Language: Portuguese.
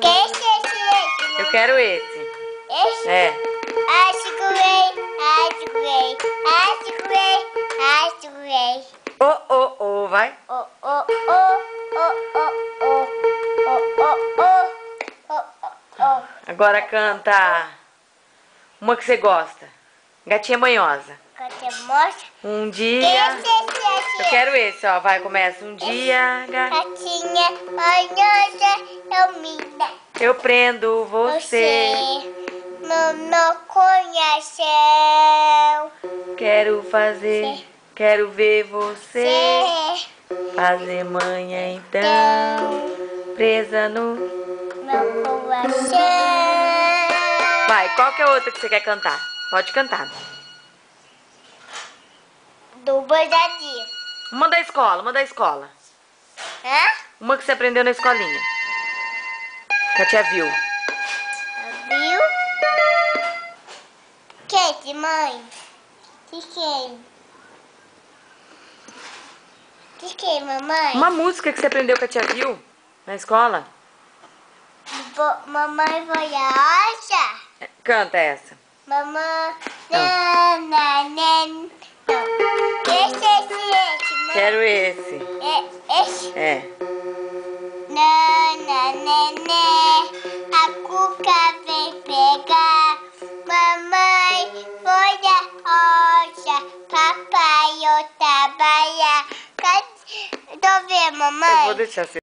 Que esse? Eu quero esse. Esse? É. Segurei. Vai. Agora canta uma que você gosta. Gatinha Manhosa. Um dia... Eu quero esse, ó. Vai, começa. Um dia... Gatinha manhosa, eu me dá. Eu prendo você. Não conhece. Quero ver você fazer manhã então. Presa no... Meu coração. Vai, qual que é a outra que você quer cantar? Pode cantar. Do bordadinho. Uma da escola. Hã? Uma que você aprendeu na escolinha. Que a tia viu. Viu? Que, mãe? Que, mamãe? Uma música que você aprendeu que a tia viu na escola. Mamãe foi a rocha? Canta essa. Mamãe, não. Esse, mãe. Quero esse. Esse? É. A cuca vem pegar. Mamãe foi a rocha. Papai eu trabalhar. Tô vendo, mamãe? Eu vou deixar você.